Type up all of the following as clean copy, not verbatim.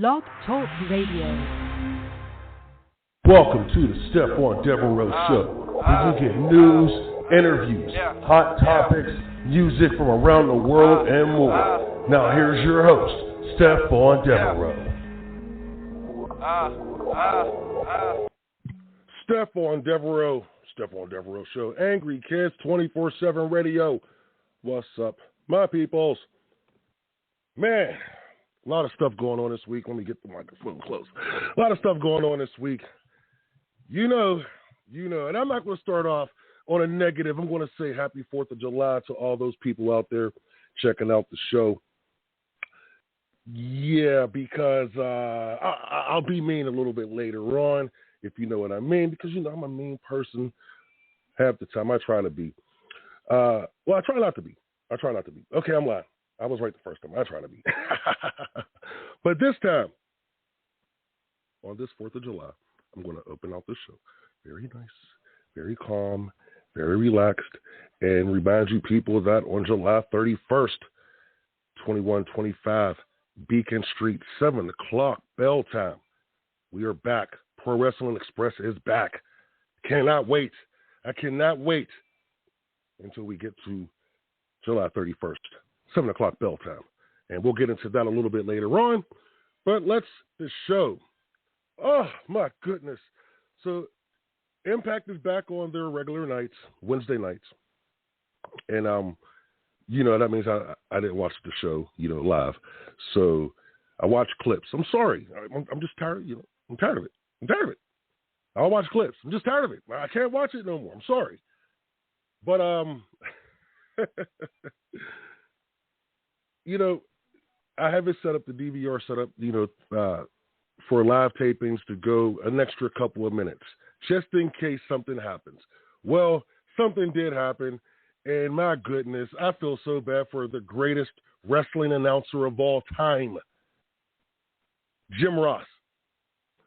Blog Talk Radio. Welcome to the Stephon Devereux Show, where you get news, interviews, hot topics, music from around the world, and more. Now here's your host, Stephon Devereux. Stephon Devereux, Stephon Devereux Show, Angry Kids 24/7 Radio. What's up, my peoples? Man, a lot of stuff going on this week. Let me get the microphone close. A lot of stuff going on this week. You know, and I'm not going to start off on a negative. I'm going to say happy 4th of July to all those people out there checking out the show. Yeah, because I'll be mean a little bit later on, if you know what I mean, because, you know, I'm a mean person half the time. I try to be. Well, I try not to be. Okay, I'm lying. I was right the first time. I try to be. But this time, on this 4th of July, I'm going to open out the show very nice, very calm, very relaxed, and remind you people that on July 31st, 2125, Beacon Street, 7 o'clock, bell time. We are back. Pro Wrestling Express is back. Cannot wait. I cannot wait until we get to July 31st, 7 o'clock bell time. And we'll get into that a little bit later on. But the show. Oh, my goodness. So Impact is back on their regular nights, Wednesday nights. And, you know, that means I didn't watch the show, you know, live. So I watched clips. I'm sorry. I'm just tired. You know, I'm tired of it. I'll watch clips. I'm just tired of it. I can't watch it no more. I'm sorry. But, you know, I have it set up, the DVR set up, you know, for live tapings to go an extra couple of minutes, just in case something happens. Well, something did happen, and my goodness, I feel so bad for the greatest wrestling announcer of all time, Jim Ross.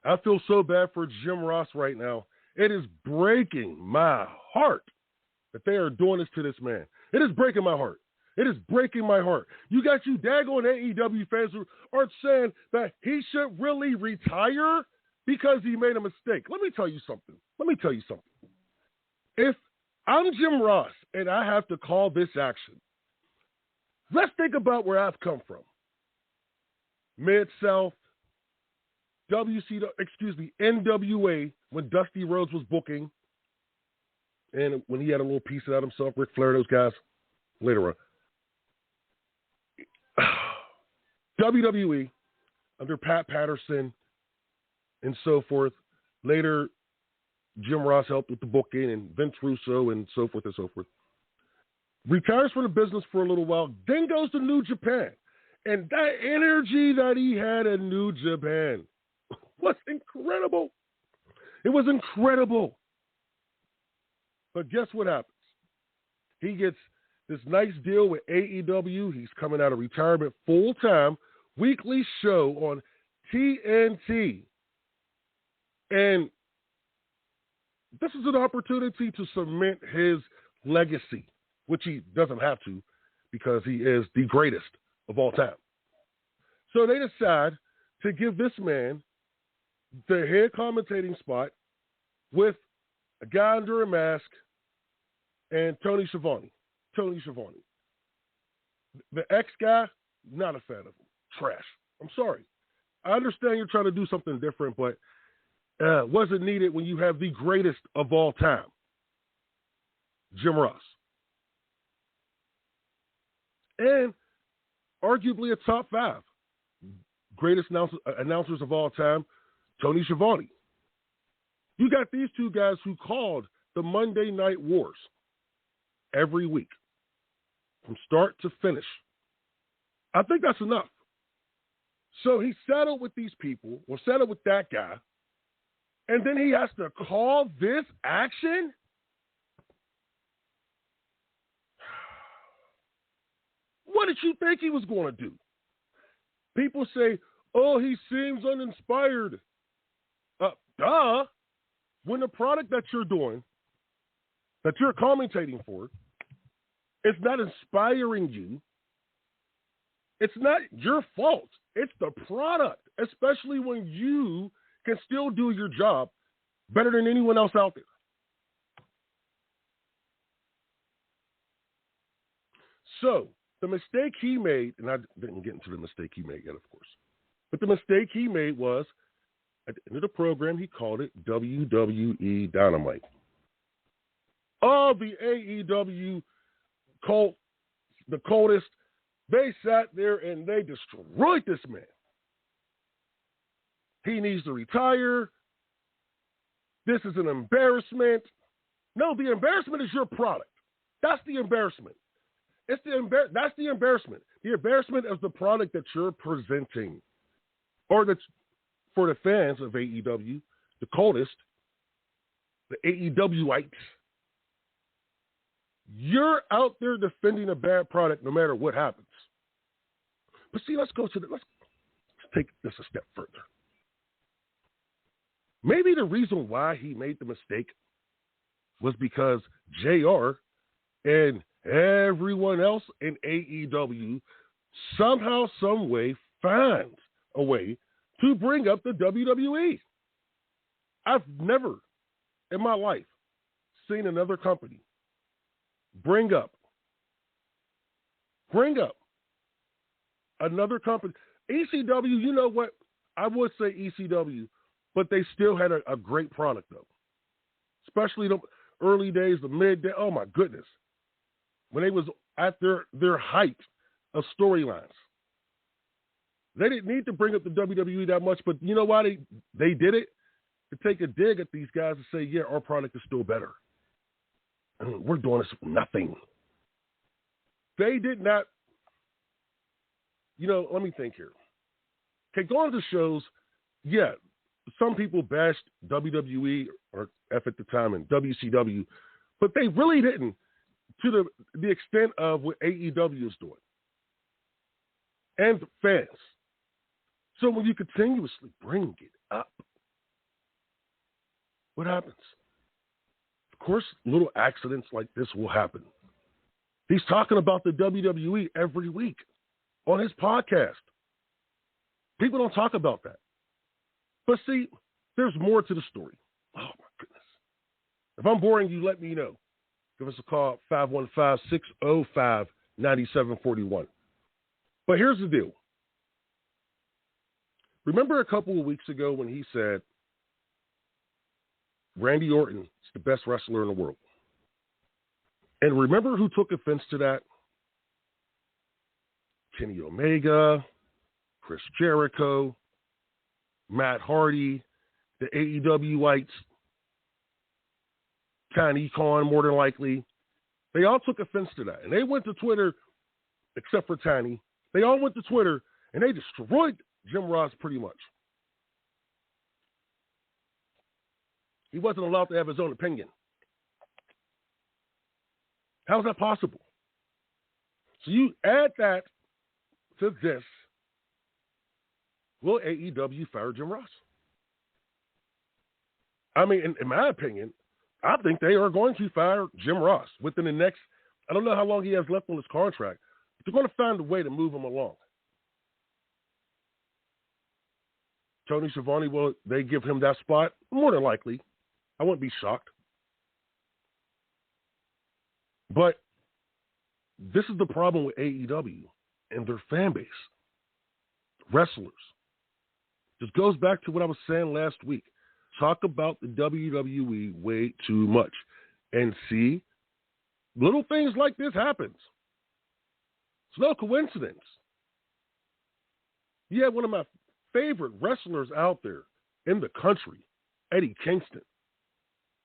I feel so bad for Jim Ross right now. It is breaking my heart that they are doing this to this man. It is breaking my heart. It is breaking my heart. You got you daggone AEW fans who aren't saying that he should really retire because he made a mistake. Let me tell you something. If I'm Jim Ross and I have to call this action, let's think about where I've come from. Mid-South, NWA, when Dusty Rhodes was booking, and when he had a little piece of that himself, Ric Flair, those guys, later on. WWE, under Pat Patterson and so forth. Later, Jim Ross helped with the booking, and Vince Russo and so forth and so forth. Retires from the business for a little while, then goes to New Japan. And that energy that he had in New Japan was incredible. It was incredible. But guess what happens? He gets this nice deal with AEW. He's coming out of retirement full-time, weekly show on TNT. And this is an opportunity to cement his legacy, which he doesn't have to because he is the greatest of all time. So they decide to give this man the head commentating spot with a guy under a mask and Tony Schiavone. The ex guy, not a fan of him. Trash. I'm sorry. I understand you're trying to do something different, but wasn't needed when you have the greatest of all time, Jim Ross. And arguably a top 5 greatest announcers of all time, Tony Schiavone. You got these two guys who called the Monday Night Wars every week, from start to finish. I think that's enough. So he settled with these people, or settled with that guy, and then he has to call this action? What did you think he was going to do? People say, oh, he seems uninspired. Duh. When the product that you're doing, that you're commentating for, it's not inspiring you, it's not your fault. It's the product. especially when you can still do your job better than anyone else out there. So the mistake he made, and I didn't get into the mistake he made yet, of course, but the mistake he made was at the end of the program, he called it WWE Dynamite. All the AEW cult, the cultists, they sat there and they destroyed this man. He needs to retire. This is an embarrassment. No, the embarrassment is your product. That's the embarrassment. That's the embarrassment. The embarrassment is the product that you're presenting, or that's for the fans of AEW, the cultists, the AEWites. You're out there defending a bad product no matter what happens. But see, let's take this a step further. Maybe the reason why he made the mistake was because JR and everyone else in AEW somehow, some way finds a way to bring up the WWE. I've never in my life seen another company bring up another company. ECW, you know what? I would say ECW, but they still had a great product, though. Especially the early days, the mid-day. Oh, my goodness. When they was at their height of storylines. They didn't need to bring up the WWE that much, but you know why they did it? To take a dig at these guys and say, yeah, our product is still better. I mean, we're doing this for nothing. They did not, let me think here. Okay, going to shows, yeah, some people bashed WWE or F at the time and WCW, but they really didn't to the extent of what AEW is doing. And fans. So when you continuously bring it up, what happens? Of course, little accidents like this will happen. He's talking about the WWE every week on his podcast. People don't talk about that. But see, there's more to the story. Oh, my goodness. If I'm boring you, let me know. Give us a call, 515-605-9741. But here's the deal. Remember a couple of weeks ago when he said Randy Orton is the best wrestler in the world? And remember who took offense to that? Kenny Omega, Chris Jericho, Matt Hardy, the AEWites, Tiny Khan, more than likely. They all took offense to that. And they went to Twitter, except for Tiny. They all went to Twitter, and they destroyed Jim Ross pretty much. He wasn't allowed to have his own opinion. How is that possible? So you add that to this. Will AEW fire Jim Ross? I mean, in my opinion, I think they are going to fire Jim Ross within the next, I don't know how long he has left on his contract, but they're going to find a way to move him along. Tony Schiavone, will they give him that spot? More than likely. I wouldn't be shocked. But this is the problem with AEW and their fan base. Wrestlers. This goes back to what I was saying last week. Talk about the WWE way too much. And see, little things like this happens. It's no coincidence. You have one of my favorite wrestlers out there in the country, Eddie Kingston,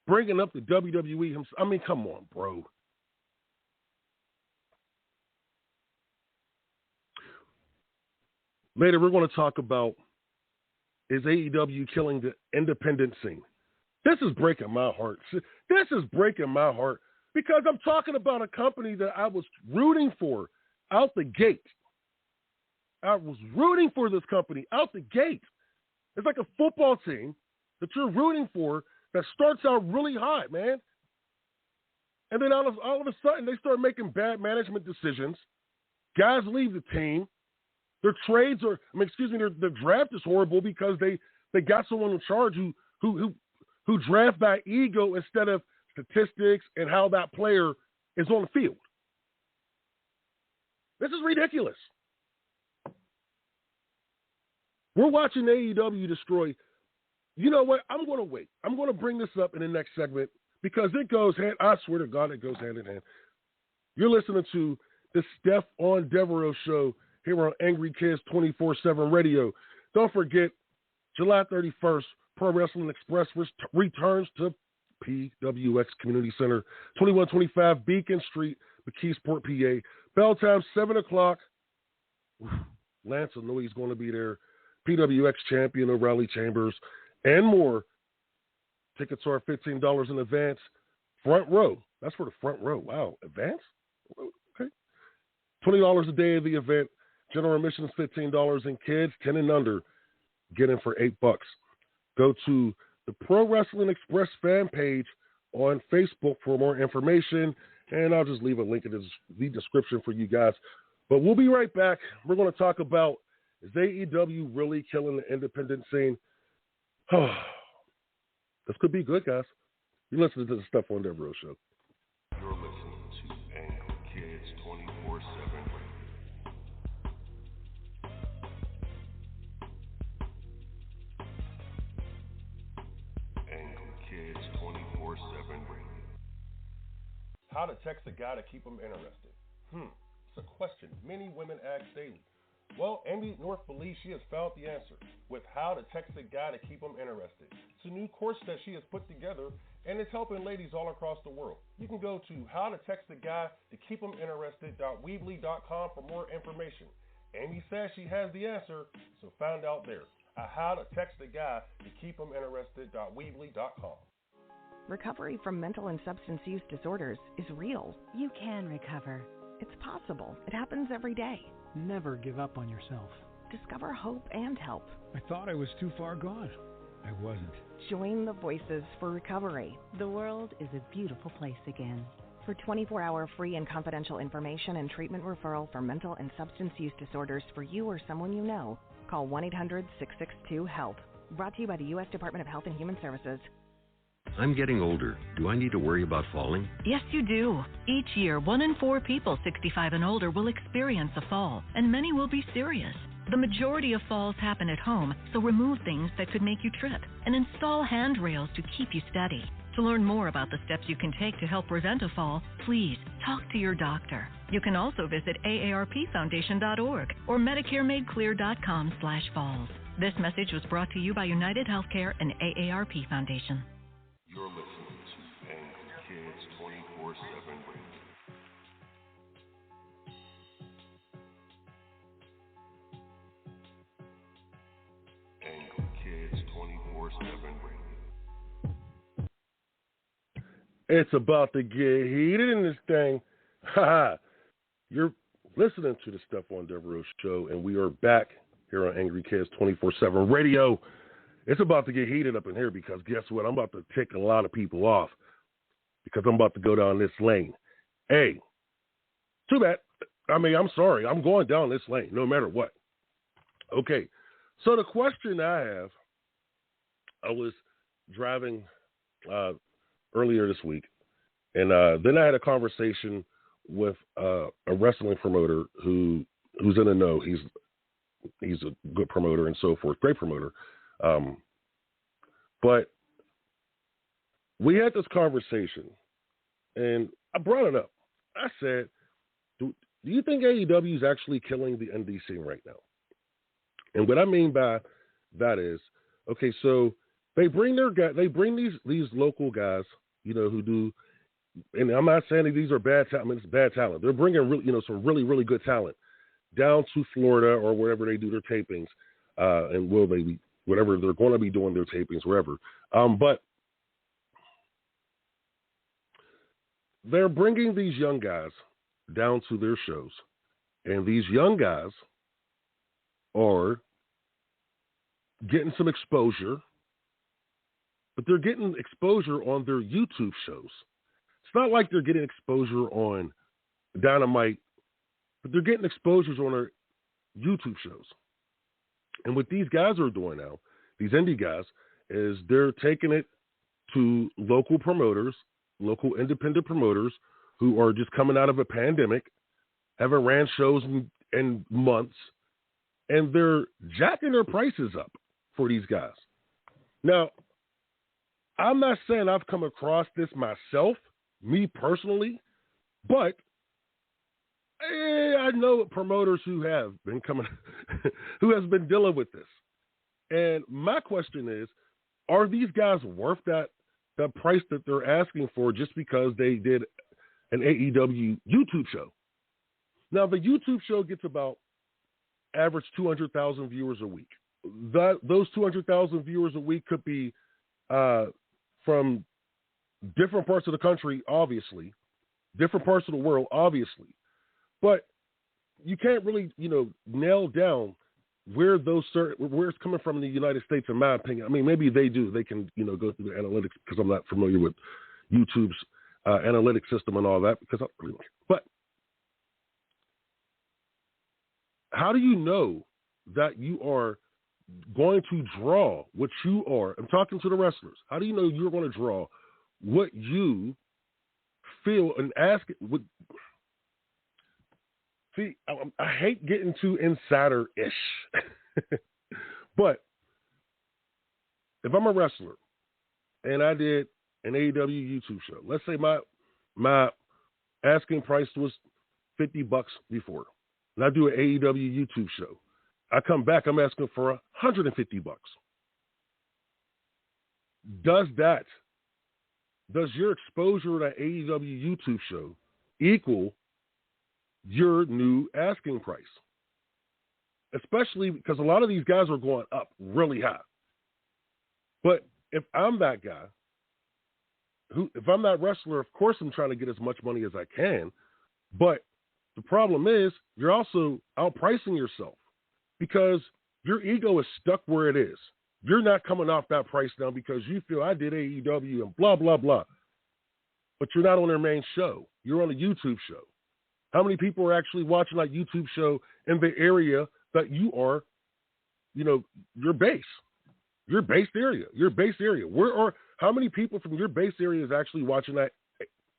bringing up the WWE himself. I mean, come on, bro. Later, we're going to talk about, is AEW killing the independent scene? This is breaking my heart. This is breaking my heart because I'm talking about a company that I was rooting for out the gate. I was rooting for this company out the gate. It's like a football team that you're rooting for that starts out really hot, man. And then all of a sudden, they start making bad management decisions. Guys leave the team. Their trades are, their draft is horrible because they got someone in charge who draft by ego instead of statistics and how that player is on the field. This is ridiculous. We're watching AEW destroy. You know what? I'm going to wait. I'm going to bring this up in the next segment because it goes hand. I swear to God, it goes hand in hand. You're listening to the Stephon Devereux Show here on Angry Kids 24/7 Radio. Don't forget, July 31st, Pro Wrestling Express returns to PWX Community Center, 2125 Beacon Street, McKeesport, PA. Bell time, 7 o'clock. Lance will know he's going to be there. PWX champion O'Reilly Chambers and more. Tickets are $15 in advance. Front row. That's for the front row. Wow. Advance? Okay. $20 a day of the event. General admission is $15, and kids 10 and under get in for $8. Go to the Pro Wrestling Express fan page on Facebook for more information, and I'll just leave a link in the description for you guys. But we'll be right back. We're going to talk about, is AEW really killing the independent scene? This could be good, guys. You're listening to the Stephon Devereux Show. You're listening to Angry Kids 24/7. Angry Kids 24/7. How to text a guy to keep him interested? It's a question many women ask daily. Well, Amy North believes she has found the answer with How to Text a Guy to Keep Him Interested. It's a new course that she has put together, and it's helping ladies all across the world. You can go to howtotextaguy-to-keep-him-interested.weebly.com for more information. Amy says she has the answer, so find out there at howtotextaguy-to-keep-him-interested.weebly.com. Recovery from mental and substance use disorders is real. You can recover. It's possible. It happens every day. Never give up on yourself. Discover hope and help. I thought I was too far gone. I wasn't. Join the Voices for Recovery. The world is a beautiful place again. For 24-hour free and confidential information and treatment referral for mental and substance use disorders for you or someone you know, call 1-800-662-HELP. Brought to you by the U.S. Department of Health and Human Services. I'm getting older. Do I need to worry about falling? Yes, you do. Each year, 1 in 4 people 65 and older will experience a fall, and many will be serious. The majority of falls happen at home, so remove things that could make you trip and install handrails to keep you steady. To learn more about the steps you can take to help prevent a fall, please talk to your doctor. You can also visit aarpfoundation.org or medicaremadeclear.com/falls. This message was brought to you by United Healthcare and AARP Foundation. You're listening to Angry Kids 24/7 Radio. Angry Kids 24/7 Radio. It's about to get heated in this thing. You're listening to the Stephon Devereux Show, and we are back here on Angry Kids 24/7 Radio. It's about to get heated up in here because guess what? I'm about to tick a lot of people off because I'm about to go down this lane. Hey, too bad. I'm sorry. I'm going down this lane no matter what. Okay, so the question I have, I was driving earlier this week, and then I had a conversation with a wrestling promoter who's in the know. He's a good promoter and so forth, great promoter. But we had this conversation, and I brought it up. I said, do you think AEW is actually killing the indie scene right now? And what I mean by that is, okay, so they bring these local guys, who do, and I'm not saying that these are bad talent. It's bad talent. They're bringing some really, really good talent down to Florida or wherever they do their tapings, and whatever they're going to be doing their tapings, wherever. But they're bringing these young guys down to their shows, and these young guys are getting some exposure, but they're getting exposure on their YouTube shows. It's not like they're getting exposure on Dynamite, but they're getting exposures on YouTube shows. And what these guys are doing now, these indie guys, is they're taking it to local promoters, local independent promoters who are just coming out of a pandemic, haven't ran shows in months, and they're jacking their prices up for these guys. Now, I'm not saying I've come across this myself, me personally, but I know promoters who have been coming, who has been dealing with this. And my question is, are these guys worth the price that they're asking for just because they did an AEW YouTube show? Now, the YouTube show gets about average 200,000 viewers a week. Those 200,000 viewers a week could be from different parts of the country, obviously, different parts of the world, obviously. But you can't really, nail down where it's coming from in the United States, in my opinion. I mean, maybe they do. They can, go through the analytics, because I'm not familiar with YouTube's analytics system and all that. But how do you know that you are going to draw what you are? I'm talking to the wrestlers. How do you know you're going to draw what you feel and ask? See, I hate getting too insider-ish, but if I'm a wrestler and I did an AEW YouTube show, let's say my asking price was $50 before, and I do an AEW YouTube show, I come back, I'm asking for $150. Does your exposure to AEW YouTube show equal your new asking price? Especially because a lot of these guys are going up really high. But if I'm that guy, if I'm that wrestler, of course I'm trying to get as much money as I can. But the problem is you're also outpricing yourself because your ego is stuck where it is. You're not coming off that price now because you feel I did AEW and blah, blah, blah. But you're not on their main show. You're on a YouTube show. How many people are actually watching that YouTube show in the area that you are, your base area? How many people from your base area is actually watching that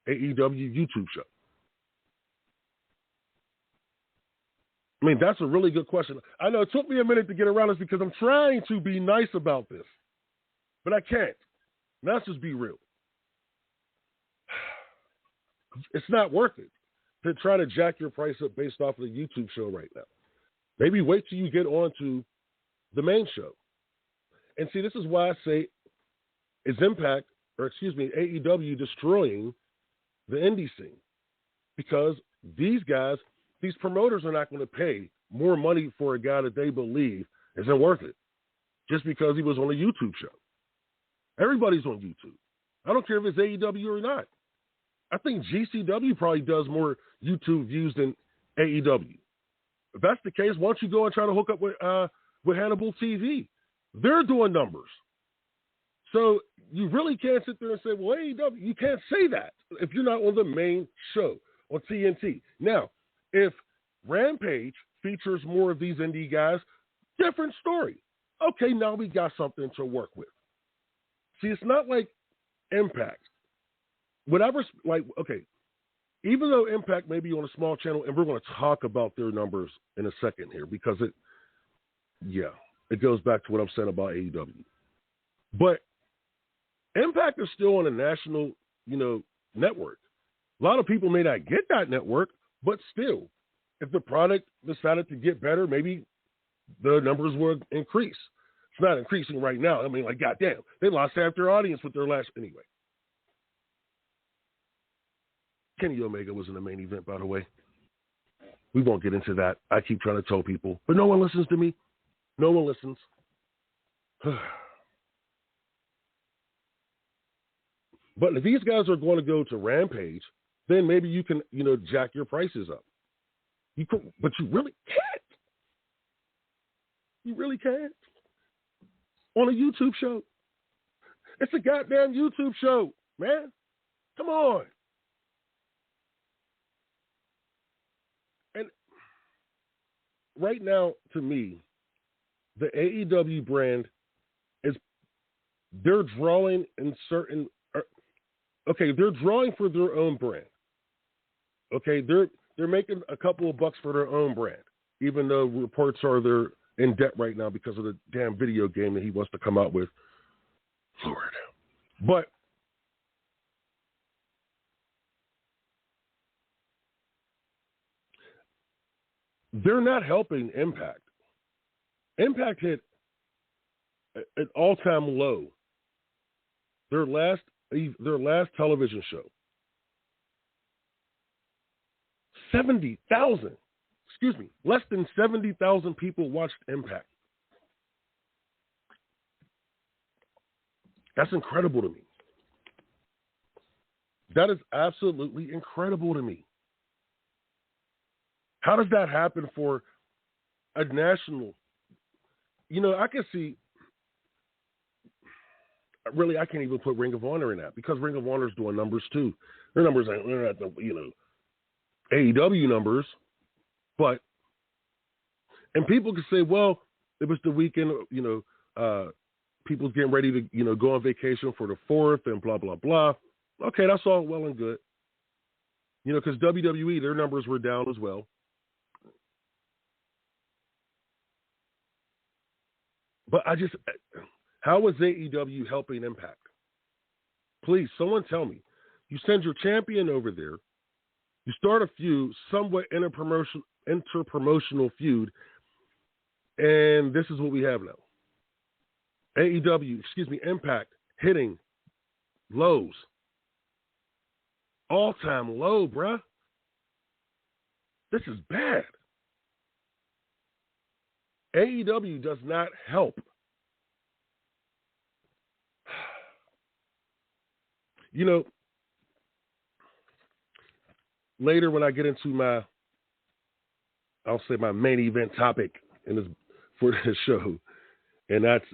AEW YouTube show? I mean, that's a really good question. I know it took me a minute to get around this because I'm trying to be nice about this, but I can't. Let's just be real. It's not worth it to try to jack your price up based off of the YouTube show right now. Maybe wait till you get on to the main show. And see, this is why I say AEW destroying the indie scene. Because these guys, these promoters are not going to pay more money for a guy that they believe isn't worth it just because he was on a YouTube show. Everybody's on YouTube. I don't care if it's AEW or not. I think GCW probably does more YouTube views than AEW. If that's the case, why don't you go and try to hook up with Hannibal TV? They're doing numbers. So you really can't sit there and say, well, AEW, you can't say that if you're not on the main show on TNT. Now, if Rampage features more of these indie guys, different story. Okay, now we got something to work with. See, it's not like Impact. Even though Impact may be on a small channel, and we're going to talk about their numbers in a second here because it goes back to what I'm saying about AEW. But Impact is still on a national, network. A lot of people may not get that network, but still, if the product decided to get better, maybe the numbers would increase. It's not increasing right now. I mean, goddamn, they lost half their audience with their last anyway. Kenny Omega was in the main event, by the way. We won't get into that. I keep trying to tell people, but no one listens to me. No one listens. But if these guys are going to go to Rampage, then maybe you can, jack your prices up. But you really can't. You really can't. On a YouTube show. It's a goddamn YouTube show, man. Come on. right now, to me, the AEW brand is, they're drawing in certain, they're drawing for their own brand. Okay, they're making a couple of bucks for their own brand, even though reports are they're in debt right now because of the damn video game that he wants to come out with. Lord. But they're not helping Impact. Impact hit an all-time low. Their last television show. 70,000. Excuse me. Less than 70,000 people watched Impact. That's incredible to me. That is absolutely incredible to me. How does that happen for a national? I can see. Really, I can't even put Ring of Honor in that because Ring of Honor is doing numbers too. Their numbers aren't the AEW numbers, and people can say, well, it was the weekend. People's getting ready to go on vacation for the 4th and blah blah blah. Okay, that's all well and good. Because WWE, their numbers were down as well. But how is AEW helping Impact? Please, someone tell me. You send your champion over there. You start a feud, somewhat interpromotional feud, and this is what we have now. Impact hitting lows. All-time low, bruh. This is bad. AEW does not help. Later when I get into my main event topic for this show, and that's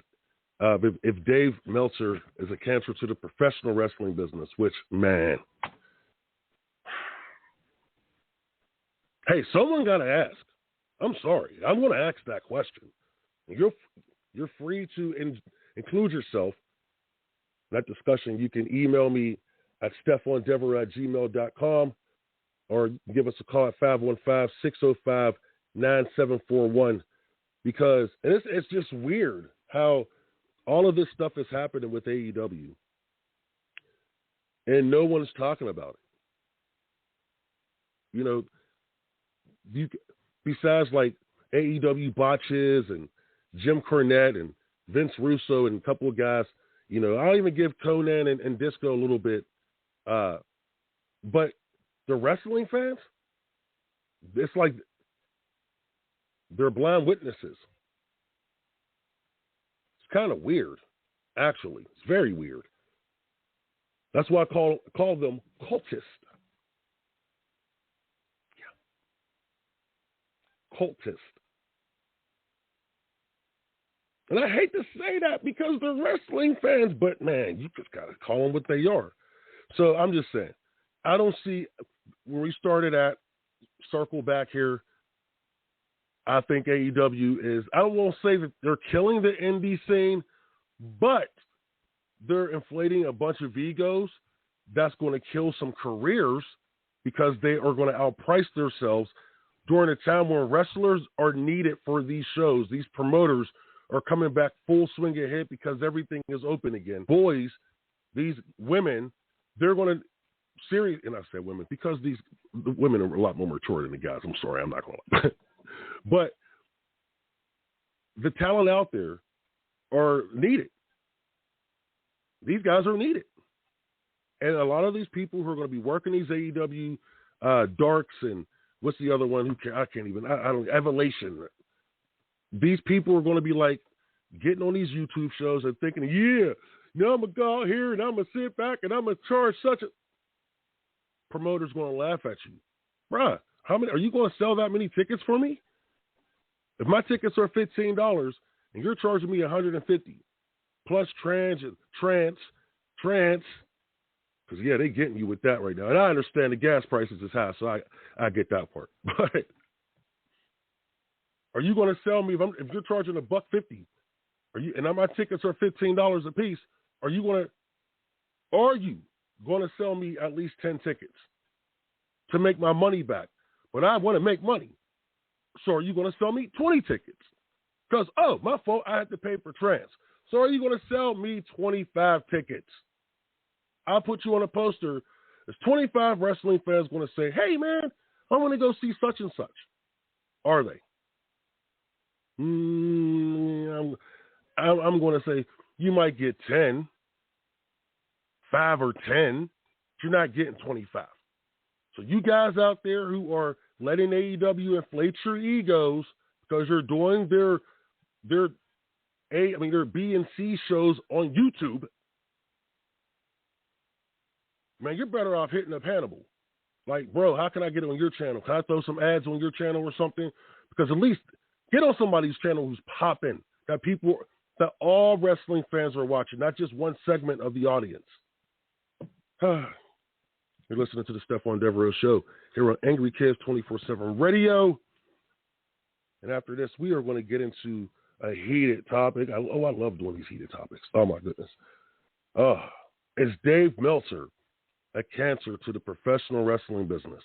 if Dave Meltzer is a cancer to the professional wrestling business, which, man, hey, someone got to ask. I'm sorry. I'm going to ask that question. You're free to include yourself in that discussion. You can email me at StephonDevereux@gmail.com or give us a call at 515-605-9741 because it's just weird how all of this stuff is happening with AEW and no one's talking about it. Besides like AEW botches and Jim Cornette and Vince Russo and a couple of guys, I'll even give Conan and Disco a little bit. But the wrestling fans, it's like they're blind witnesses. It's kind of weird, actually. It's very weird. That's why I call them cultists. Cultist. And I hate to say that because they're wrestling fans, but man, you just got to call them what they are. So I'm just saying, I don't see where we started at, circle back here. I think AEW is, I won't say that they're killing the indie scene, but they're inflating a bunch of egos. That's going to kill some careers because they are going to outprice themselves during a time when wrestlers are needed for these shows. These promoters are coming back full swing ahead because everything is open again. Boys, these women, they're going to and I say women because the women are a lot more mature than the guys. I'm sorry, I'm not going to. But the talent out there are needed. These guys are needed. And a lot of these people who are going to be working these AEW darks and what's the other one? I don't, Evolution. These people are going to be like getting on these YouTube shows and thinking, yeah, now I'm going to go out here and I'm going to sit back and I'm going to charge such a. Promoter's going to laugh at you. Bruh, how many, are you going to sell that many tickets for me? If my tickets are $15 and you're charging me $150 plus trans, because yeah, they're getting you with that right now. And I understand the gas prices is high, so I get that part. But Are you going to sell me if you're charging $1.50? And my tickets are $15 a piece? Are you going to sell me at least 10 tickets to make my money back? But I want to make money. So are you going to sell me 20 tickets? Because, my fault, I had to pay for trans. So are you going to sell me 25 tickets? I'll put you on a poster. There's 25 wrestling fans going to say, hey, man, I want to go see such and such. Are they? I'm going to say you might get 10, 5 or 10. But you're not getting 25. So you guys out there who are letting AEW inflate your egos because you're doing their B and C shows on YouTube, man, you're better off hitting up Hannibal. Like, bro, how can I get it on your channel? Can I throw some ads on your channel or something? Because at least get on somebody's channel who's popping, that all wrestling fans are watching, not just one segment of the audience. You're listening to the Stephon Devereux Show here on Angry Kids 24/7 Radio. And after this, we are going to get into a heated topic. I love doing these heated topics. Oh, my goodness. Is Dave Meltzer a cancer to the professional wrestling business?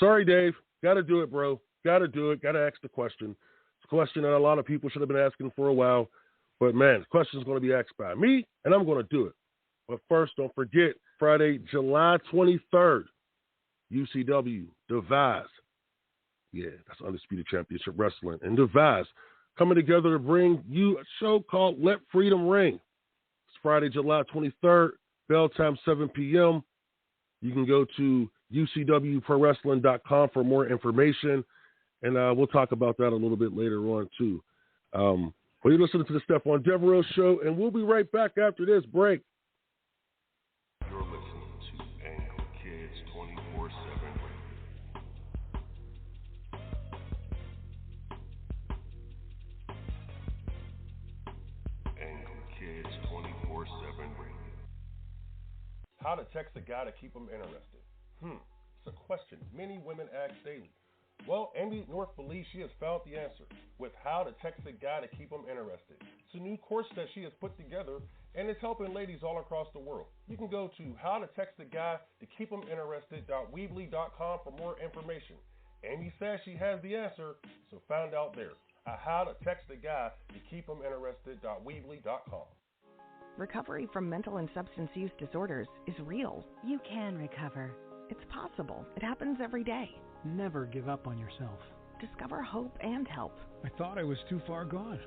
Sorry, Dave. Got to do it, bro. Got to do it. Got to ask the question. It's a question that a lot of people should have been asking for a while. But, man, the question is going to be asked by me, and I'm going to do it. But first, don't forget, Friday, July 23rd, UCW, Devise. Yeah, that's Undisputed Championship Wrestling. And Devise coming together to bring you a show called Let Freedom Ring. It's Friday, July 23rd, bell time 7 p.m. You can go to ucwprowrestling.com for more information, and we'll talk about that a little bit later on, too. Well, you're listening to the Stephon Devereux Show, and we'll be right back after this break. You're listening to Angry Kids 24/7. Angry Kids 24/7. How to text a guy to keep him interested? It's a question many women ask daily. Well, Amy North believes she has found the answer with How to Text a Guy to Keep Him Interested. It's a new course that she has put together, and it's helping ladies all across the world. You can go to howtotextaguy-to-keep-him-interested.weebly.com for more information. Amy says she has the answer, so find out there at howtotextaguy-to-keep-him-interested.weebly.com. Recovery from mental and substance use disorders is real. You can recover. It's possible. It happens every day. Never give up on yourself. Discover hope and help. I thought I was too far gone.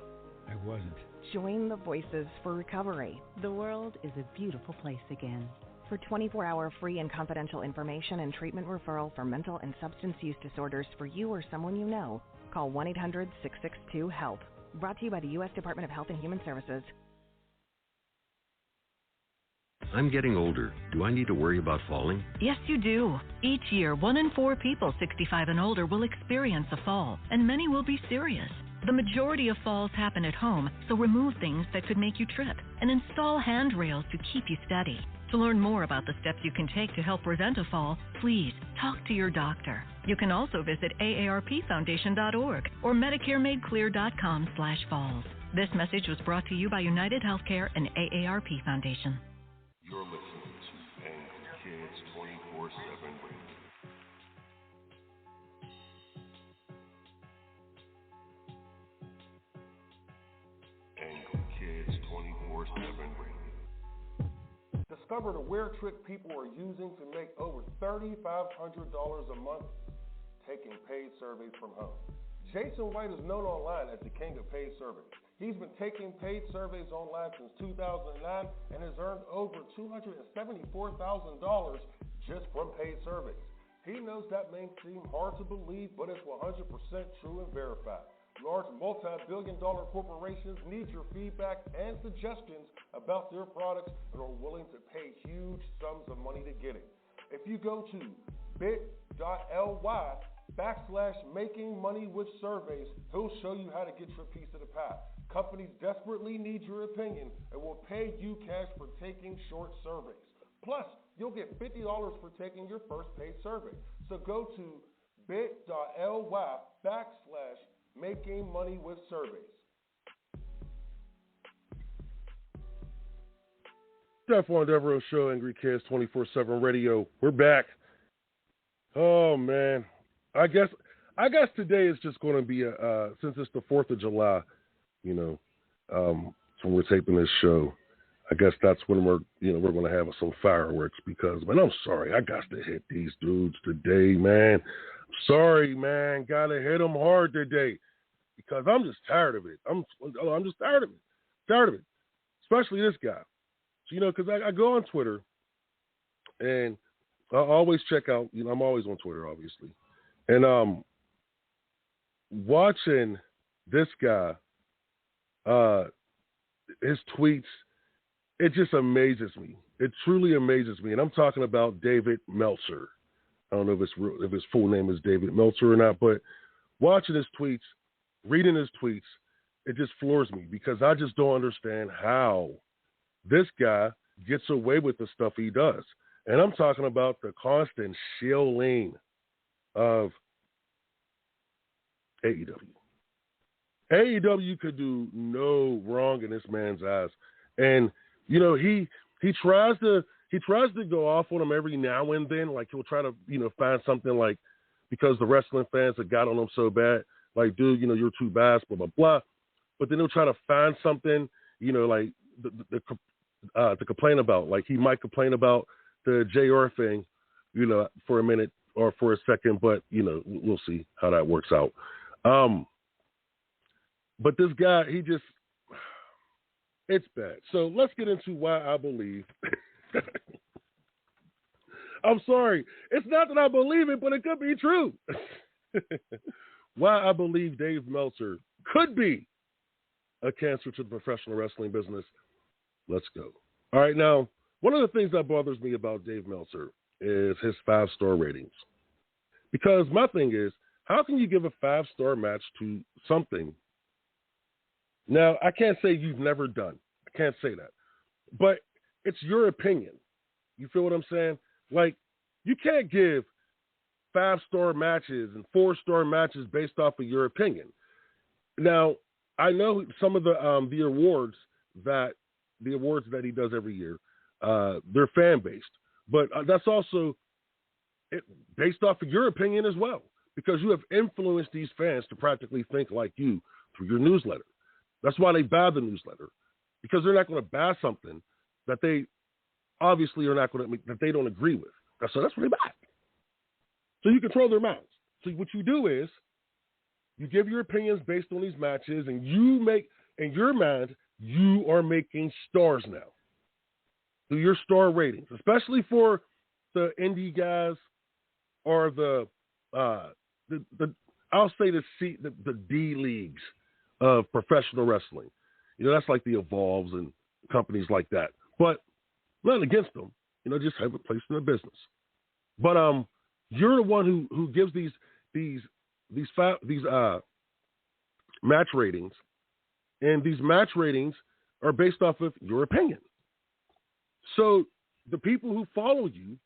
I wasn't. Join the Voices for Recovery. The world is a beautiful place again. For 24-hour free and confidential information and treatment referral for mental and substance use disorders for you or someone you know, call 1-800-662-HELP. Brought to you by the U.S. Department of Health and Human Services. I'm getting older. Do I need to worry about falling? Yes, you do. Each year, 1 in 4 people 65 and older will experience a fall, and many will be serious. The majority of falls happen at home, so remove things that could make you trip and install handrails to keep you steady. To learn more about the steps you can take to help prevent a fall, please talk to your doctor. You can also visit aarpfoundation.org or medicaremadeclear.com/falls. This message was brought to you by United Healthcare and AARP Foundation. You're listening to Angry Kids 24/7 Radio. Angry Kids 24/7 Radio. Discover the weird trick people are using to make over $3,500 a month taking paid surveys from home. Jason White is known online as the king of paid surveys. He's been taking paid surveys online since 2009 and has earned over $274,000 just from paid surveys. He knows that may seem hard to believe, but it's 100% true and verified. Large multi-billion-dollar corporations need your feedback and suggestions about their products and are willing to pay huge sums of money to get it. If you go to bit.ly/makingmoneywithsurveys, he'll show you how to get your piece of the pie. Companies desperately need your opinion and will pay you cash for taking short surveys. Plus, you'll get $50 for taking your first paid survey. So go to bit.ly/makingmoneywithsurveys making money with surveys. Stephon Devereux Show, Angry Kids 24/7 Radio. We're back. Oh man, I guess today is just going to be since it's the 4th of July, when we're taping this show. I guess that's when we're going to have some fireworks because, man, I'm sorry, I got to hit these dudes today, man. Sorry, man, gotta hit them hard today because I'm just tired of it. I'm just tired of it, especially this guy. So, because I go on Twitter and I always check out. I'm always on Twitter, obviously, and watching this guy, his tweets. It just amazes me. It truly amazes me. And I'm talking about David Meltzer. I don't know if his full name is David Meltzer or not, but watching his tweets, reading his tweets, it just floors me because I just don't understand how this guy gets away with the stuff he does. And I'm talking about the constant shilling of AEW. AEW could do no wrong in this man's eyes. And he tries to go off on him every now and then. Like he'll try to, find something like because the wrestling fans have got on him so bad, like, dude, you're too biased, blah, blah, blah. But then he'll try to find something, like to complain about. Like he might complain about the JR thing, for a minute or for a second, but, we'll see how that works out. But this guy, it's bad. So let's get into why I believe. I'm sorry. It's not that I believe it, but it could be true. Why I believe Dave Meltzer could be a cancer to the professional wrestling business. Let's go. All right. Now, one of the things that bothers me about Dave Meltzer is his 5-star ratings. Because my thing is, how can you give a 5-star match to something? Now, I can't say you've never done. I can't say that. But it's your opinion. You feel what I'm saying? Like, you can't give 5-star matches and 4-star matches based off of your opinion. Now, I know some of the awards that he does every year, they're fan-based. But that's also based off of your opinion as well, because you have influenced these fans to practically think like you through your newsletter. That's why they buy the newsletter, because they're not going to buy something that they obviously are not going to, that they don't agree with. So that's what they buy. So you control their minds. So what you do is you give your opinions based on these matches, and you make, in your mind, you are making stars now through your star ratings, especially for the indie guys or the I'll say the D leagues of professional wrestling. That's like the Evolves and companies like that. But nothing against them. Just have a place in the business. But you're the one who gives these match ratings, and these match ratings are based off of your opinion. So the people who follow you,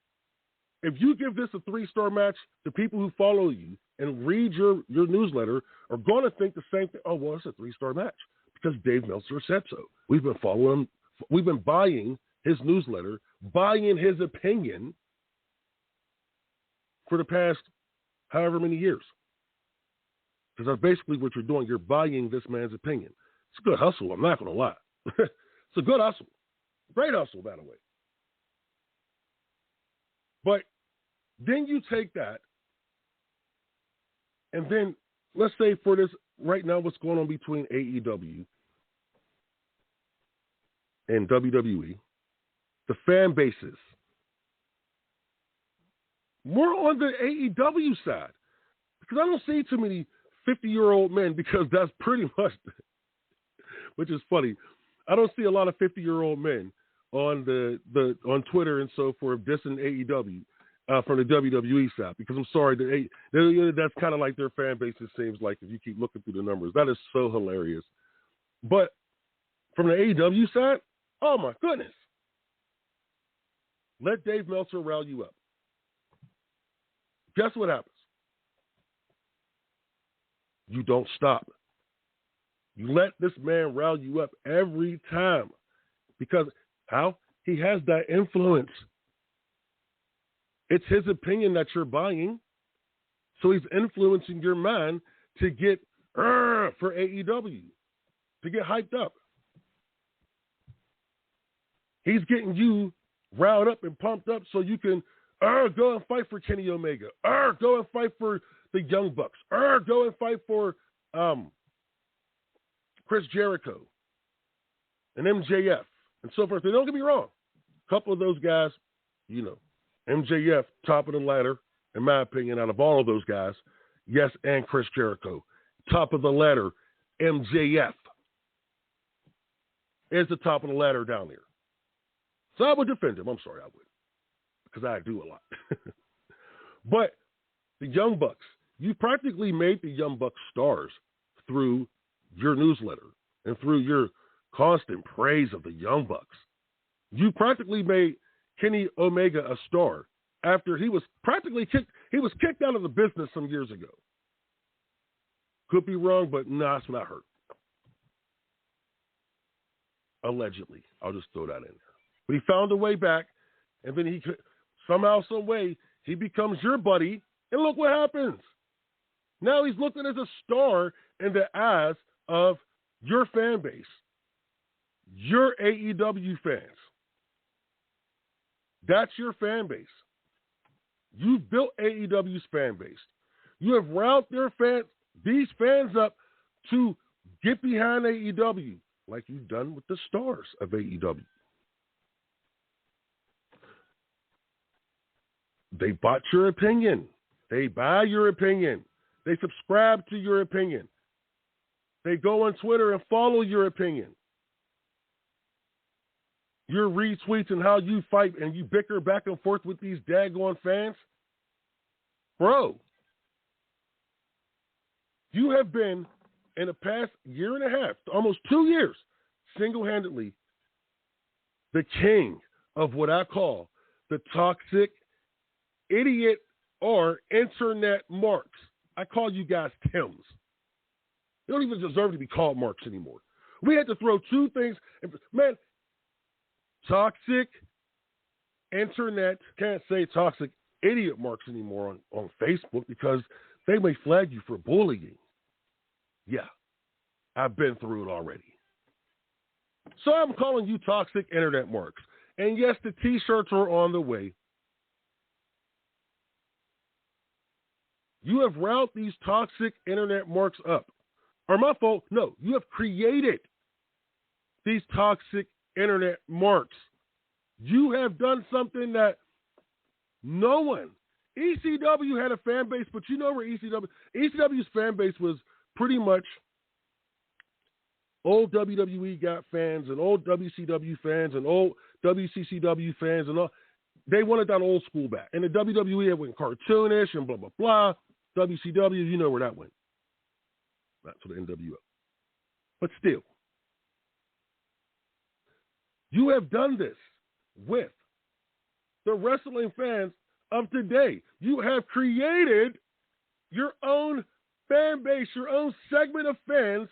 if you give this a 3-star match, the people who follow you and read your newsletter are going to think the same thing. Oh, well, it's a 3-star match because Dave Meltzer said so. We've been following him. We've been buying his newsletter, buying his opinion for the past however many years. Because that's basically what you're doing. You're buying this man's opinion. It's a good hustle. I'm not going to lie. It's a good hustle. Great hustle, by the way. But then you take that, and then let's say for this right now, what's going on between AEW and WWE, the fan bases, more on the AEW side, because I don't see too many 50-year-old men, because that's pretty much, which is funny. I don't see a lot of 50-year-old men on on Twitter and so forth dissing AEW from the WWE side, because I'm sorry, that's kind of like their fan base. It seems like if you keep looking through the numbers, that is so hilarious. But from the AEW side, oh my goodness, let Dave Meltzer rile you up. Guess what happens? You don't stop. You let this man rile you up every time. Because how? He has that influence. It's his opinion that you're buying. So he's influencing your mind to get for AEW, to get hyped up. He's getting you riled up and pumped up so you can go and fight for Kenny Omega. Go and fight for the Young Bucks. Go and fight for Chris Jericho and MJF and so forth. And don't get me wrong. A couple of those guys, you know, MJF, top of the ladder, in my opinion, out of all of those guys. Yes, and Chris Jericho. Top of the ladder, MJF is the top of the ladder down there. So I would defend him. I'm sorry, I would. Because I do a lot. But the Young Bucks, you practically made the Young Bucks stars through your newsletter and through your constant praise of the Young Bucks. You practically made Kenny Omega a star after he was practically kicked out of the business some years ago. Could be wrong, but no, that's what I heard. Allegedly. I'll just throw that in there. But he found a way back, and then he somehow, some way, he becomes your buddy, and look what happens. Now he's looking as a star in the eyes of your fan base, your AEW fans. That's your fan base. You've built AEW's fan base. You have riled these fans up to get behind AEW like you've done with the stars of AEW. They bought your opinion. They buy your opinion. They subscribe to your opinion. They go on Twitter and follow your opinion. Your retweets and how you fight and you bicker back and forth with these daggone fans. Bro, you have been, in the past year and a half, almost 2 years, single-handedly, the king of what I call the toxic idiot or internet marks. I call you guys Tims. You don't even deserve to be called marks anymore. We had to throw two things. Man, toxic internet, can't say toxic idiot marks anymore on Facebook because they may flag you for bullying. Yeah, I've been through it already. So I'm calling you toxic internet marks. And yes, the t-shirts are on the way. You have riled these toxic internet marks up. Or my fault? No, you have created these toxic internet marks. You have done something that no one. ECW had a fan base, but you know where ECW's fan base was pretty much old WWE got fans and old WCW fans and old WCCW fans and all. They wanted that old school back. And the WWE, it went cartoonish and blah, blah, blah. WCW, you know where that went. That's for the NWO. But still, you have done this with the wrestling fans of today. You have created your own fan base, your own segment of fans,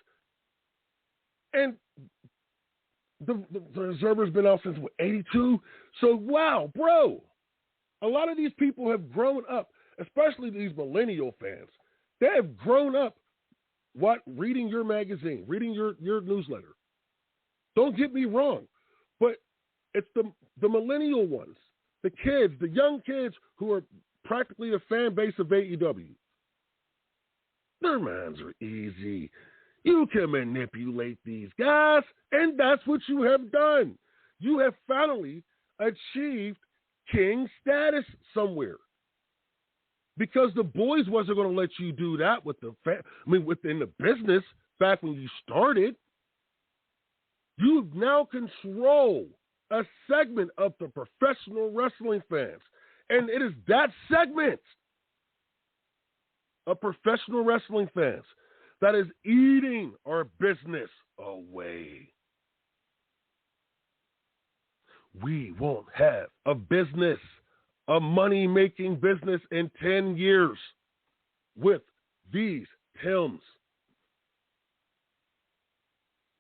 and the Observer's been out since, 82? So, wow, bro, a lot of these people have grown up, especially these millennial fans. They have grown up, reading your magazine, reading your newsletter. Don't get me wrong, but it's the millennial ones, the kids, the young kids who are practically the fan base of AEW. Their minds are easy. You can manipulate these guys, and that's what you have done. You have finally achieved king status somewhere. Because the boys wasn't going to let you do that with within the business back when you started. You now control a segment of the professional wrestling fans. And it is that segment of professional wrestling fans that is eating our business away. We won't have a business, a money-making business in 10 years with these Tims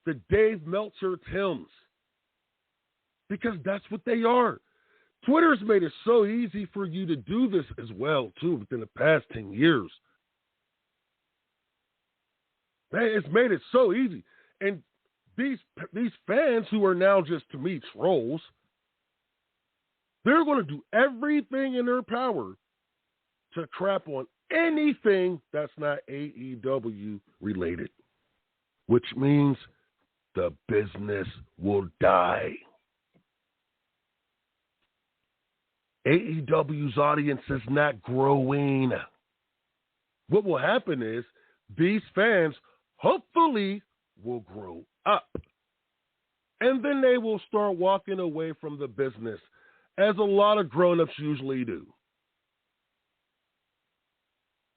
the Dave Meltzer Tims. Because that's what they are. Twitter's made it so easy for you to do this as well, too, within the past 10 years. Man, it's made it so easy. And these fans who are now just, to me, trolls, they're going to do everything in their power to crap on anything that's not AEW related, which means the business will die. AEW's audience is not growing. What will happen is these fans hopefully will grow up. And then they will start walking away from the business, as a lot of grown-ups usually do.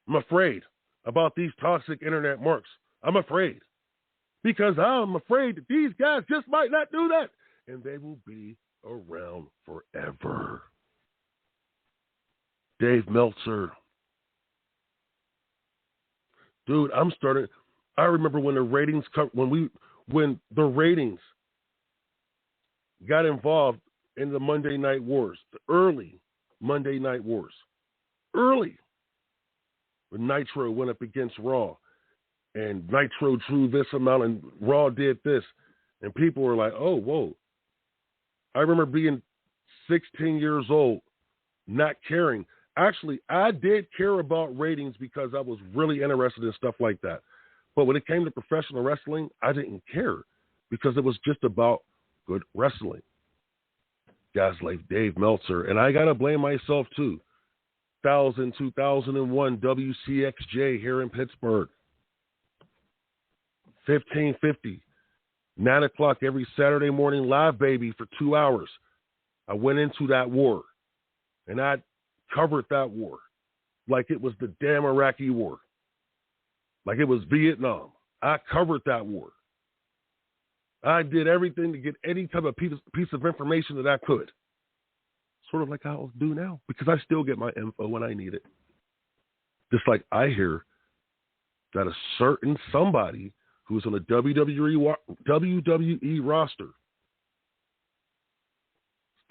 I'm afraid about these toxic internet marks. I'm afraid. Because I'm afraid that these guys just might not do that. And they will be around forever. Dave Meltzer. Dude, I remember when the ratings when the ratings got involved in the Monday Night Wars, the early Monday Night Wars. Early. When Nitro went up against Raw, and Nitro drew this amount and Raw did this, and people were like, oh, whoa. I remember being 16 years old, not caring. Actually, I did care about ratings because I was really interested in stuff like that. But when it came to professional wrestling, I didn't care because it was just about good wrestling. Guys like Dave Meltzer, and I got to blame myself too. 2001 WCXJ here in Pittsburgh. 1550. 9 o'clock every Saturday morning live, baby, for 2 hours. I went into that war, and I covered that war like it was the damn Iraqi war, like it was Vietnam. I covered that war. I did everything to get any type of piece of information that I could, sort of like I'll do now, because I still get my info when I need it. Just like I hear that a certain somebody who's on the WWE roster is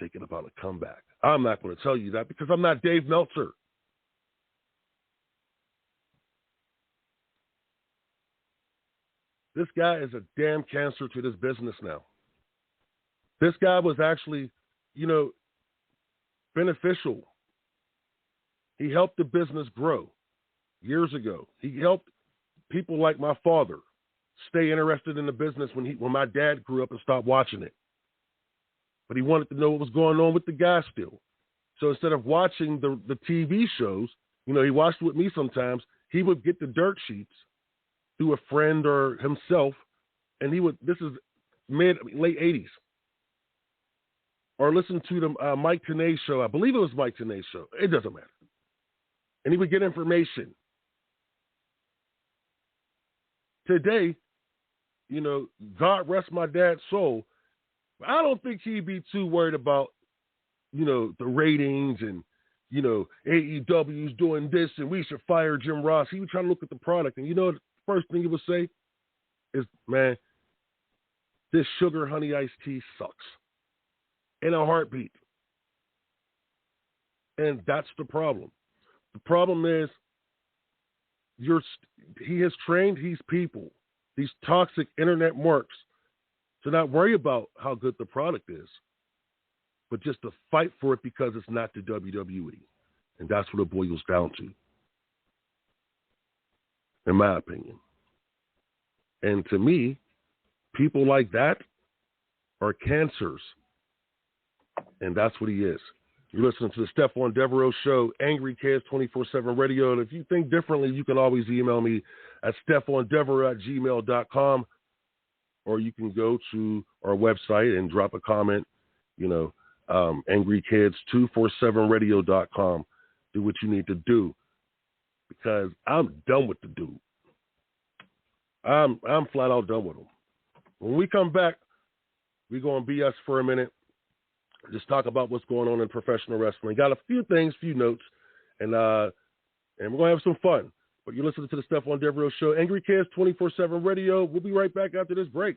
thinking about a comeback. I'm not going to tell you that because I'm not Dave Meltzer. This guy is a damn cancer to this business now. This guy was actually, beneficial. He helped the business grow years ago. He helped people like my father stay interested in the business when my dad grew up and stopped watching it. But he wanted to know what was going on with the guy still. So instead of watching the TV shows, he watched with me sometimes, he would get the dirt sheets through a friend or himself, and this is late 80s. Or listen to the Mike Tenay show. I believe it was Mike Tenay's show. It doesn't matter. And he would get information. Today, God rest my dad's soul, I don't think he'd be too worried about, the ratings and, AEW's doing this and we should fire Jim Ross. He was trying to look at the product. And the first thing he would say is, man, this sugar honey iced tea sucks. In a heartbeat. And that's the problem. The problem is he has trained these people, these toxic internet marks, to not worry about how good the product is, but just to fight for it because it's not the WWE. And that's what it boils down to, in my opinion. And to me, people like that are cancers. And that's what he is. You're listening to the Stephon Devereux Show, Angry Kids 24/7 Radio. And if you think differently, you can always email me at StephonDevereux@gmail.com, or you can go to our website and drop a comment, angrykids247radio.com. Do what you need to do, because I'm done with the dude. I'm flat out done with him. When we come back, we're going to BS for a minute. Just talk about what's going on in professional wrestling. Got a few notes, and we're going to have some fun. But you're listening to the Stephon Devereux Show, Angry Kids 24/7 Radio. We'll be right back after this break.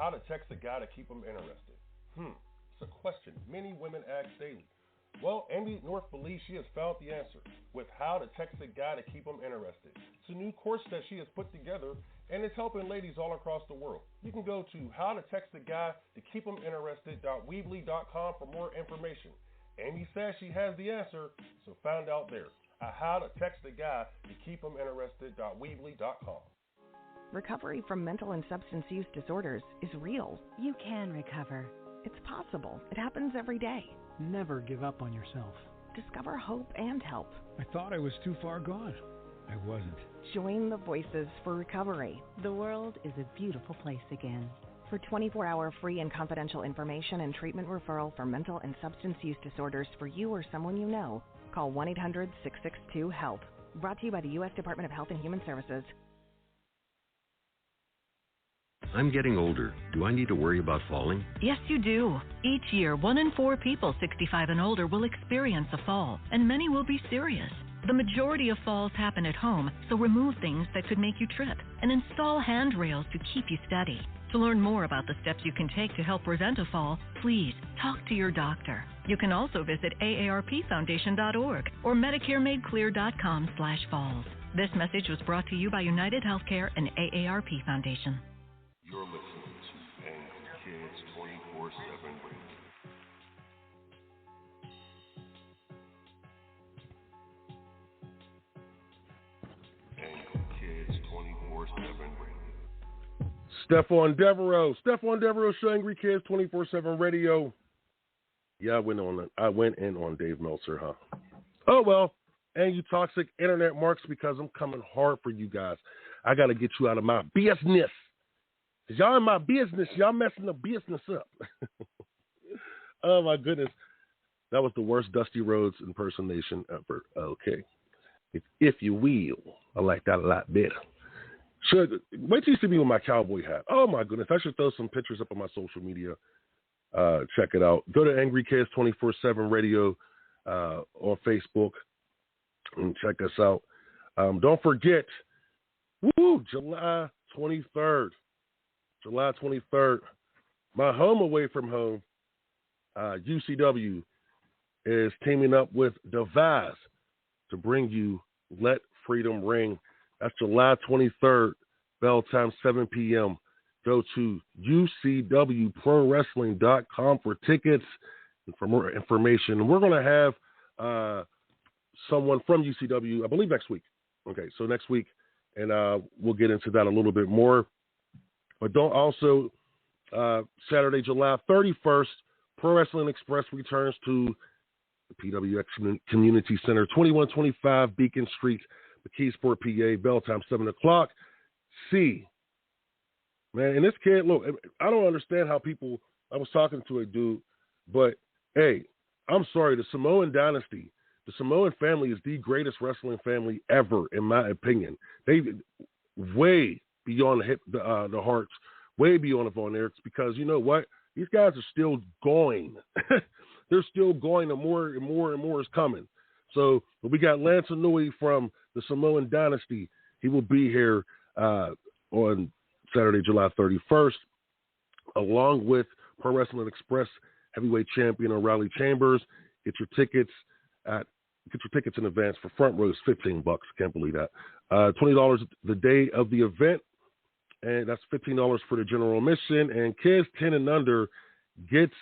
How to text a guy to keep him interested. It's a question many women ask daily. Well, Amy North believes she has found the answer with How to Text a Guy to Keep Him Interested. It's a new course that she has put together, and it's helping ladies all across the world. You can go to howtotextaguytokeephiminterested.weebly.com for more information. Amy says she has the answer, so find out there at howtotextaguytokeephiminterested.weebly.com. Recovery from mental and substance use disorders is real. You can recover. It's possible. It happens every day. Never give up on yourself. Discover hope and help. I thought I was too far gone. I wasn't. Join the Voices for Recovery. The world is a beautiful place again. For 24-hour free and confidential information and treatment referral for mental and substance use disorders for you or someone you know, call 1-800-662-HELP. Brought to you by the U.S. Department of Health and Human Services. I'm getting older. Do I need to worry about falling? Yes, you do. Each year, 1 in 4 people 65 and older will experience a fall, and many will be serious. The majority of falls happen at home, so remove things that could make you trip and install handrails to keep you steady. To learn more about the steps you can take to help prevent a fall, please talk to your doctor. You can also visit aarpfoundation.org or medicaremadeclear.com/falls. This message was brought to you by United Healthcare and AARP Foundation. You're listening to Angry Kids 24/7 Radio. Angry Kids 24/7 Radio. Stephon Devereux Show, Angry Kids 24/7 Radio. Yeah, I went in on Dave Meltzer, huh? Oh well, and you toxic internet marks, because I'm coming hard for you guys. I got to get you out of my business. Because y'all in my business, y'all messing the business up. Oh, my goodness. That was the worst Dusty Rhodes impersonation ever. Okay. If you will. I like that a lot better. Wait till you see me with my cowboy hat. Oh, my goodness. I should throw some pictures up on my social media. Check it out. Go to Angry Kids 24/7 Radio on Facebook and check us out. Don't forget, July 23rd. July 23rd, my home away from home, UCW, is teaming up with Devise to bring you Let Freedom Ring. That's July 23rd, bell time 7 p.m. Go to ucwprowrestling.com for tickets and for more information. We're going to have someone from UCW, I believe next week. Okay, so next week, and we'll get into that a little bit more. But don't also, Saturday, July 31st, Pro Wrestling Express returns to the PWX Community Center, 2125 Beacon Street, McKeesport, PA, bell time 7 o'clock. See, man, and this kid, look, I don't understand how people, I was talking to a dude, but, hey, I'm sorry, the Samoan dynasty, the Samoan family is the greatest wrestling family ever, in my opinion. They way beyond the Hearts, way beyond the Von Erichs, because you know what? These guys are still going. They're still going, and more and more and more is coming. So we got Lance Inouye from the Samoan Dynasty. He will be here on Saturday, July 31st, along with Pro Wrestling Express heavyweight champion O'Reilly Chambers. Get your tickets in advance for front rows, $15. Can't believe that. $20 the day of the event, and that's $15 for the general admission. And kids 10 and under gets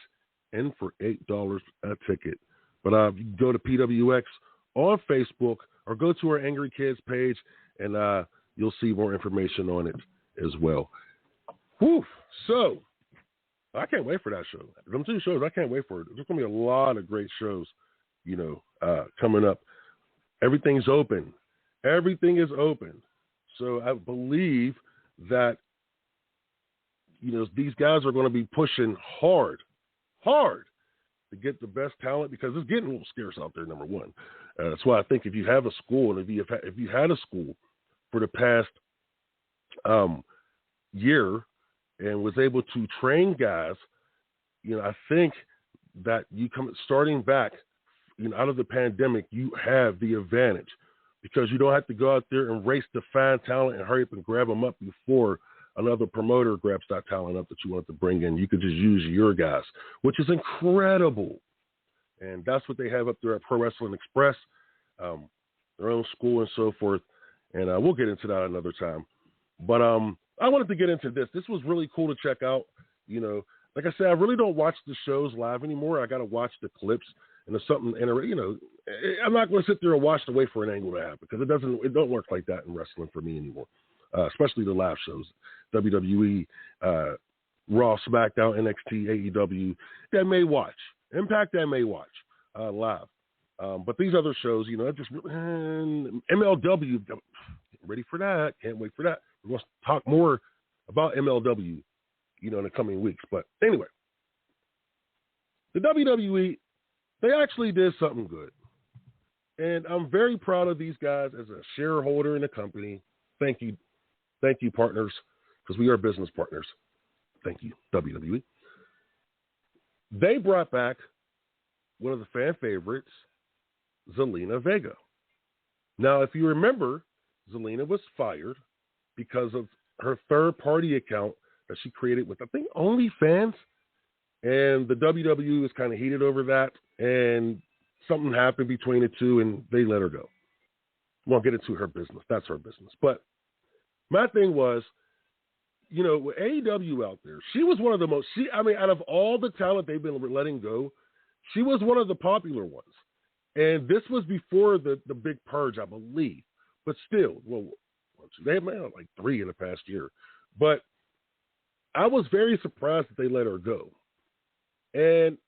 in for $8 a ticket. But you can go to PWX on Facebook or go to our Angry Kids page, and you'll see more information on it as well. Whew. So I can't wait for that show. Them 2 shows, I can't wait for it. There's going to be a lot of great shows, coming up. Everything's open. Everything is open. So I believe that, these guys are going to be pushing hard to get the best talent, because it's getting a little scarce out there, number one. That's why I think if you have a school, and if you had a school for the past year and was able to train guys, I think that starting back, out of the pandemic, you have the advantage, because you don't have to go out there and race to find talent and hurry up and grab them up before another promoter grabs that talent up that you want to bring in, you could just use your guys, which is incredible. And that's what they have up there at Pro Wrestling Express, their own school and so forth. And we'll get into that another time. But I wanted to get into this. This was really cool to check out. You know, like I said, I really don't watch the shows live anymore. I got to watch the clips. And there's something, you know, I'm not going to sit there and watch to wait for an angle to happen because it don't work like that in wrestling for me anymore, especially the live shows, WWE, Raw, SmackDown, NXT, AEW, that may watch. Impact, that may watch live. But these other shows, you know, just MLW, ready for that. Can't wait for that. We're going to talk more about MLW, you know, in the coming weeks. But anyway, the WWE, they actually did something good. And I'm very proud of these guys as a shareholder in the company. Thank you. Thank you, partners, because we are business partners. Thank you, WWE. They brought back one of the fan favorites, Zelina Vega. Now, if you remember, Zelina was fired because of her third-party account that she created with, I think, OnlyFans. And the WWE was kind of heated over that, and something happened between the two, and they let her go. Won't get into her business. That's her business. But my thing was, you know, with AEW out there, she was one of the most, out of all the talent they've been letting go, she was one of the popular ones. And this was before the big purge, I believe. But still, well, they have like 3 in the past year. But I was very surprised that they let her go. And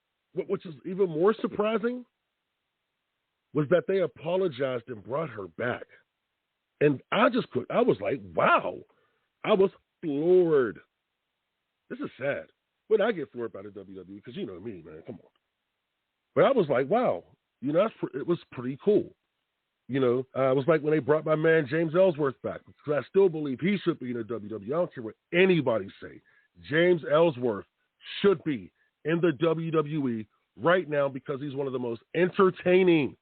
which is even more surprising was that they apologized and brought her back. And I was like, wow. I was floored. This is sad. But I get floored by the WWE because you know me, man. Come on. But I was like, wow. You know, it was pretty cool. You know, it was like when they brought my man James Ellsworth back because I still believe he should be in the WWE. I don't care what anybody say. James Ellsworth should be in the WWE right now because he's one of the most entertaining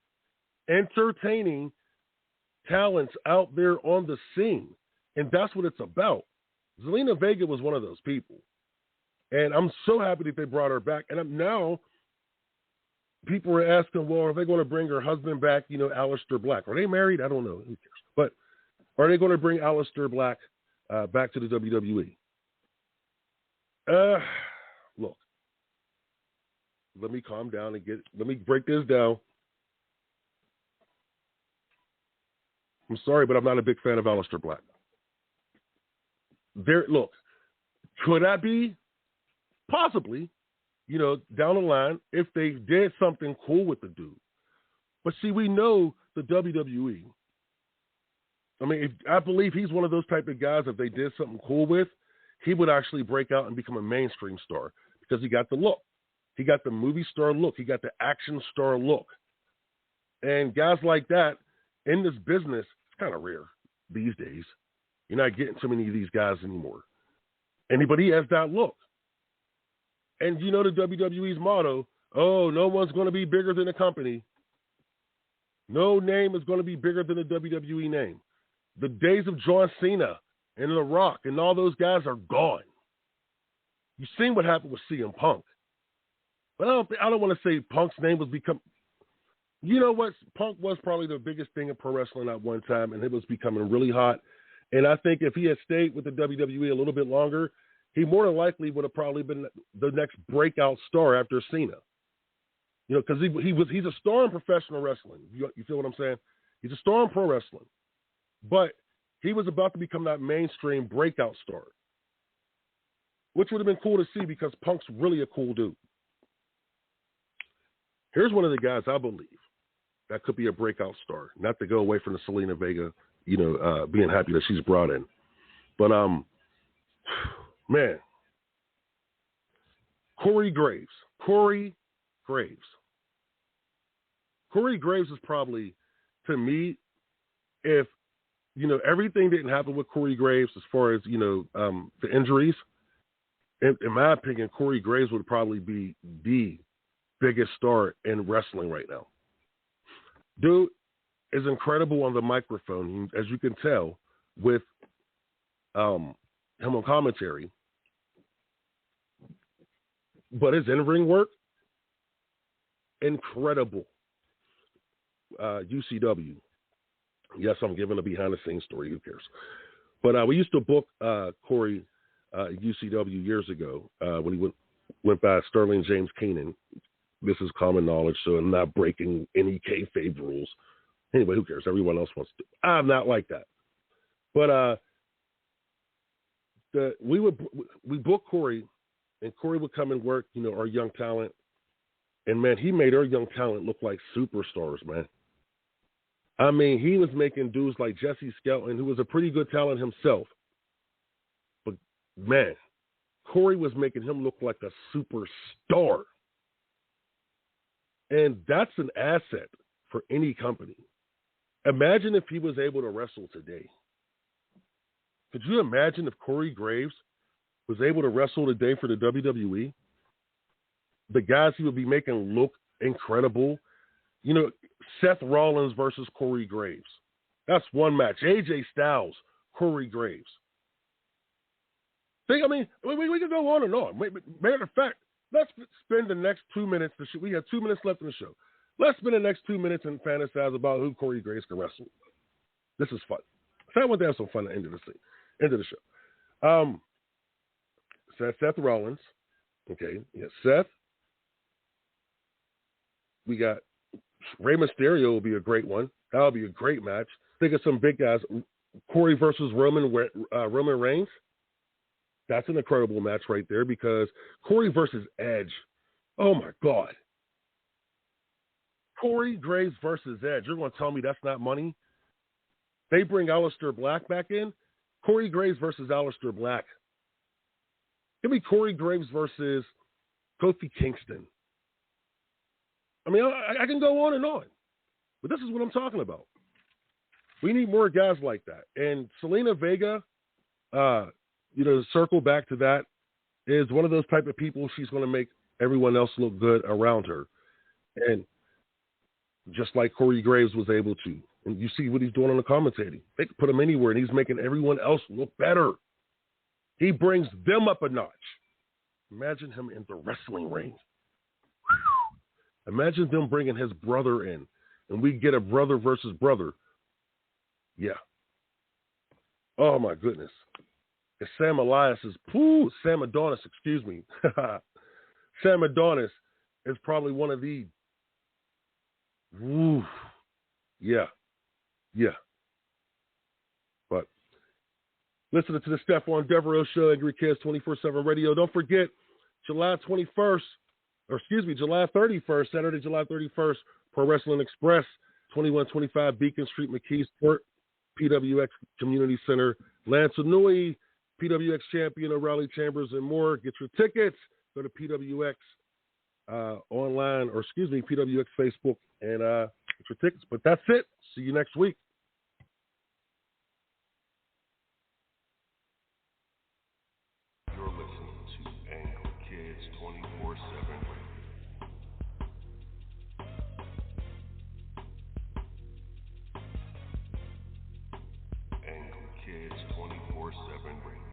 talents out there on the scene. And that's what it's about. Zelina Vega was one of those people. And I'm so happy that they brought her back. And now people are asking, well, are they going to bring her husband back, you know, Aleister Black? Are they married? I don't know. Who cares? But are they going to bring Aleister Black back to the WWE? Look. Let me calm down and let me break this down. I'm sorry, but I'm not a big fan of Aleister Black. Look, could that be? Possibly, you know, down the line, if they did something cool with the dude. But see, we know the WWE. I mean, I believe he's one of those type of guys, if they did something cool with, he would actually break out and become a mainstream star because he got the look. He got the movie star look. He got the action star look. And guys like that in this business, it's kind of rare these days. You're not getting too many of these guys anymore. But he has that look. And you know the WWE's motto, oh, no one's going to be bigger than the company. No name is going to be bigger than the WWE name. The days of John Cena and The Rock and all those guys are gone. You've seen what happened with CM Punk. But I don't want to say Punk's name was become. You know what? Punk was probably the biggest thing in pro wrestling at one time, and it was becoming really hot. And I think if he had stayed with the WWE a little bit longer, he more than likely would have probably been the next breakout star after Cena. You know, because he's a star in professional wrestling. You feel what I'm saying? He's a star in pro wrestling. But he was about to become that mainstream breakout star, which would have been cool to see because Punk's really a cool dude. Here's one of the guys I believe that could be a breakout star, not to go away from the Zelina Vega, you know, being happy that she's brought in. But, man, Corey Graves. Corey Graves is probably, to me, if, you know, everything didn't happen with Corey Graves as far as, you know, the injuries, in my opinion, Corey Graves would probably be the biggest star in wrestling right now. Dude is incredible on the microphone, as you can tell, with him on commentary. But his in-ring work, incredible. UCW. Yes, I'm giving a behind-the-scenes story. Who cares? But we used to book Corey UCW years ago when he went by Sterling James Keenan. This is common knowledge, so I'm not breaking any kayfabe rules. Anyway, who cares? Everyone else wants to. I'm not like that. But we booked Corey, and Corey would come and work, our young talent. And, man, he made our young talent look like superstars, man. I mean, he was making dudes like Jesse Skelton, who was a pretty good talent himself. But, man, Corey was making him look like a superstar. And that's an asset for any company. Imagine if he was able to wrestle today. Could you imagine if Corey Graves was able to wrestle today for the WWE? The guys he would be making look incredible. Seth Rollins versus Corey Graves. That's one match. AJ Styles, Corey Graves. We can go on and on. Matter of fact, let's spend the next 2 minutes. We have 2 minutes left in the show. Let's spend the next 2 minutes and fantasize about who Corey Graves can wrestle. This is fun. So I want to have some fun at the end of the show. Seth Rollins. Okay, yeah, Seth. We got Rey Mysterio will be a great one. That'll be a great match. Think of some big guys. Corey versus Roman Reigns. That's an incredible match right there because Corey versus Edge. Oh, my God. Corey Graves versus Edge. You're going to tell me that's not money? They bring Aleister Black back in. Corey Graves versus Aleister Black. Give me Corey Graves versus Kofi Kingston. I mean, I can go on and on, but this is what I'm talking about. We need more guys like that. And Selena Vega, to circle back to that, is one of those type of people. She's going to make everyone else look good around her. And just like Corey Graves was able to. And you see what he's doing on the commentating. They can put him anywhere, and he's making everyone else look better. He brings them up a notch. Imagine him in the wrestling ring. Imagine them bringing his brother in, and we get a brother versus brother. Yeah. Oh, my goodness. It's Sam Adonis, excuse me. Sam Adonis is probably one of the, yeah. But listening to the Stephon Devereux Show, Angry Kids 24/7 Radio. Don't forget, July 31st, Saturday, July 31st, Pro Wrestling Express, 2125 Beacon Street, McKeesport, PWX Community Center, Lance Inouye, PWX Champion O'Reilly Chambers, and more. Get your tickets. Go to PWX PWX Facebook, and get your tickets. But that's it. See you next week. You're listening to Angry Kids 24/7 Radio. Angry Kids 24/7 Radio.